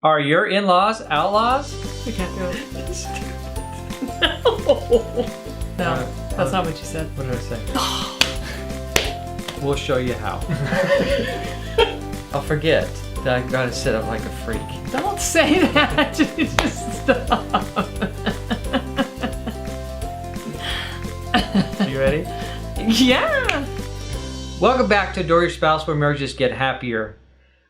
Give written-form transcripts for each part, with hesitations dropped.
Are your in-laws outlaws? We can't do it. No, that's not what you said. What did I say? We'll show you how. I'll forget that I gotta sit up like a freak. Don't say that. Just stop. You ready? Yeah. Welcome back to Adore Your Spouse, where marriages get happier.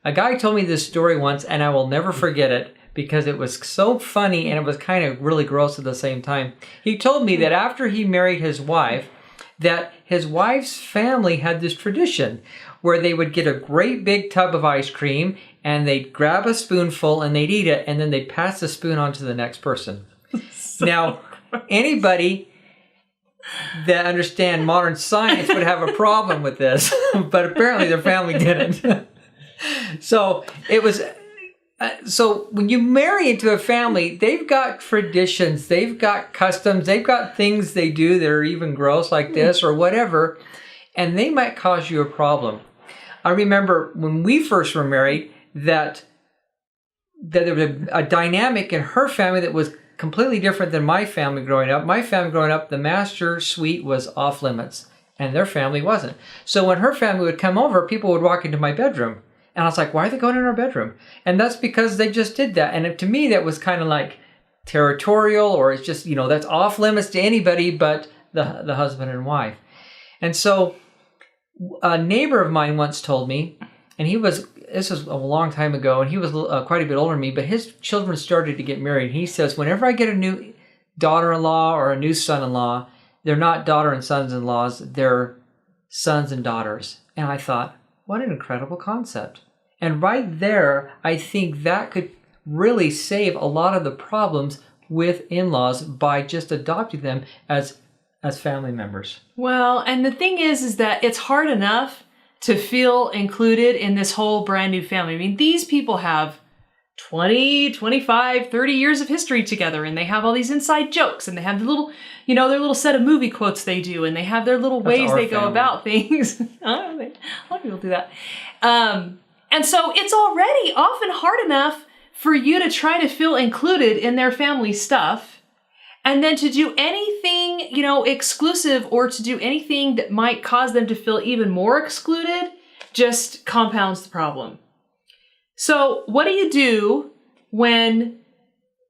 A guy told me this story once, and I will never forget it because it was so funny and it was kind of really gross at the same time. He told me that after he married his wife, that his wife's family had this tradition where they would get a great big tub of ice cream and they'd grab a spoonful and they'd eat it, and then they'd pass the spoon on to the next person. Now, anybody that understand modern science would have a problem with this, but apparently their family didn't. So it was. So when you marry into a family, they've got traditions, they've got customs, they've got things they do that are even gross like this or whatever, and they might cause you a problem. I remember when we first were married that there was a dynamic in her family that was completely different than my family growing up. My family growing up, the master suite was off limits, and their family wasn't. So when her family would come over, people would walk into my bedroom. And I was like, why are they going in our bedroom? And that's because they just did that. And to me, that was kind of like territorial, or it's just, that's off limits to anybody but the husband and wife. And so a neighbor of mine once told me, and this was a long time ago, and he was quite a bit older than me, but his children started to get married. He says, whenever I get a new daughter-in-law or a new son-in-law, they're not daughter and sons-in-laws, they're sons and daughters. And I thought, what an incredible concept. And right there, I think that could really save a lot of the problems with in-laws by just adopting them as family members. Well, and the thing is that it's hard enough to feel included in this whole brand new family. I mean, these people have 20, 25, 30 years of history together, and they have all these inside jokes, and they have the little, their little set of movie quotes they do, and they have their little ways they go about things. A lot of people do that. And so it's already often hard enough for you to try to feel included in their family stuff, and then to do anything, exclusive, or to do anything that might cause them to feel even more excluded just compounds the problem. So what do you do when,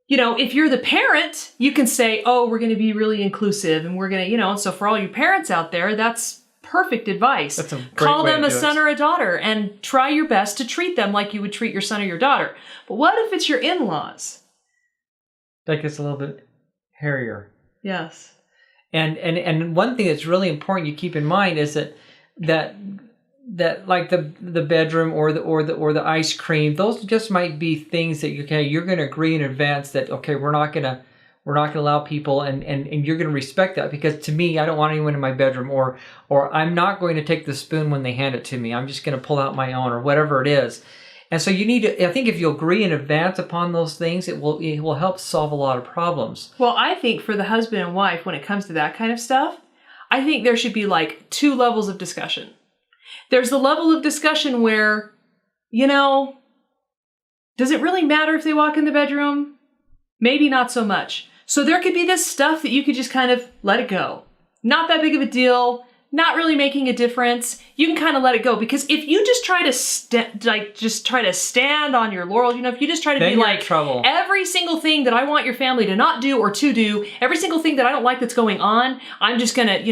if you're the parent, you can say, oh, we're going to be really inclusive, and we're going to, so for all you parents out there, that's perfect advice. That's a great Call way them to a do son it. or a daughter and try your best to treat them like you would treat your son or your daughter. But what if it's your in-laws? That gets a little bit hairier. Yes. And one thing that's really important you keep in mind is that like the bedroom or the ice cream, those just might be things that you're going to agree in advance that we're not going to allow people, and you're going to respect that, because to me, I don't want anyone in my bedroom, or I'm not going to take the spoon when they hand it to me. I'm just going to pull out my own, or whatever it is. And so you need to, I think if you agree in advance upon those things, it will help solve a lot of problems. Well, I think for the husband and wife, when it comes to that kind of stuff, I think there should be like 2 levels of discussion. There's the level of discussion where, does it really matter if they walk in the bedroom? Maybe not so much. So there could be this stuff that you could just kind of let it go. Not that big of a deal, not really making a difference. You can kind of let it go, because if you just try to stand on your laurels, if you just try to then be you're like, in trouble. Every single thing that I want your family to not do or to do, every single thing that I don't like that's going on, I'm just gonna,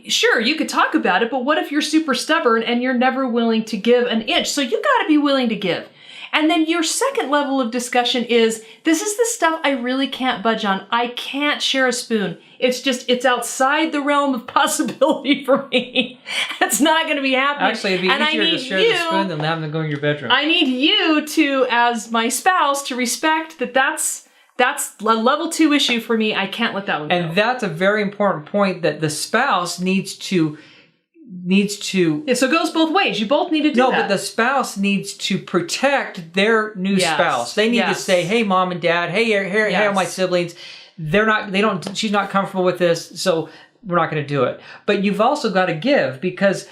sure, you could talk about it, but what if you're super stubborn and you're never willing to give an inch? So you gotta be willing to give. And then your second level of discussion is, this is the stuff I really can't budge on. I can't share a spoon. It's outside the realm of possibility for me. It's not going to be happening. Actually, it'd be easier to share the spoon than having to go in your bedroom. I need you to, as my spouse, to respect that's a level 2 issue for me. I can't let that one go. And that's a very important point, that the spouse needs to. Yeah, so it goes both ways. You both need to do that. No, but the spouse needs to protect their new spouse. They need to say, hey, mom and dad, hey, here are my siblings. She's not comfortable with this, so we're not going to do it. But you've also got to give, because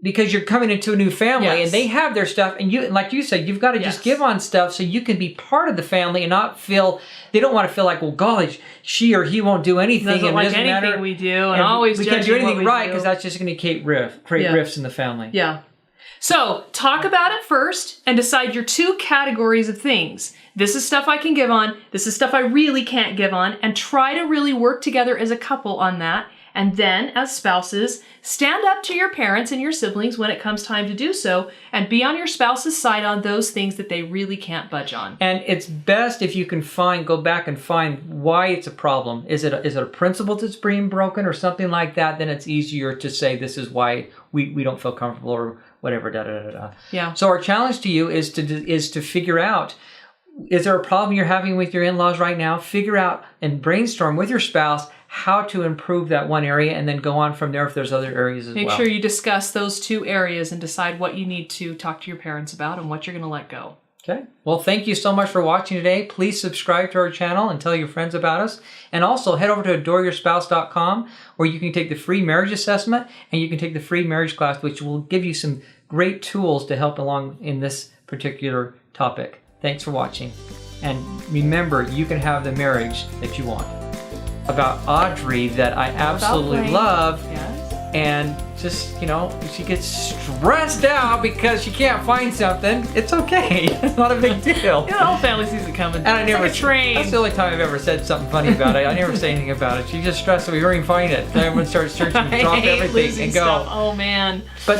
because you're coming into a new family Yes. and they have their stuff, and you, like you said, you've got to just give on stuff so you can be part of the family and not feel, they don't want to feel like, well, golly, she or he won't do anything. Doesn't and like it doesn't anything matter. we do, and always we can't do judging what anything we right do. because that's just going to create rifts in the family. Yeah. So talk about it first and decide your 2 categories of things. This is stuff I can give on. This is stuff I really can't give on. And try to really work together as a couple on that. And then, as spouses, stand up to your parents and your siblings when it comes time to do so, and be on your spouse's side on those things that they really can't budge on. And it's best if you can go back and find why it's a problem. Is it a principle that's being broken or something like that? Then it's easier to say this is why we don't feel comfortable or whatever. Yeah. So our challenge to you is to figure out, is there a problem you're having with your in-laws right now? Figure out and brainstorm with your spouse how to improve that one area, and then go on from there if there's other areas as well. Make sure you discuss those 2 areas and decide what you need to talk to your parents about and what you're going to let go. Okay. Well, thank you so much for watching today. Please subscribe to our channel and tell your friends about us. And also head over to adoreYourSpouse.com, where you can take the free marriage assessment and you can take the free marriage class, which will give you some great tools to help along in this particular topic. Thanks for watching. And remember, you can have the marriage that you want. About Audrey that I absolutely love. Yes. And just, she gets stressed out because she can't find something. It's okay. It's not a big deal. The whole family sees it coming. And I never, like a train. That's the only time I've ever said something funny about it. I never say anything about it. She just stressed that we don't even find it. Then everyone starts searching, drop everything, and go. Stuff. Oh man. But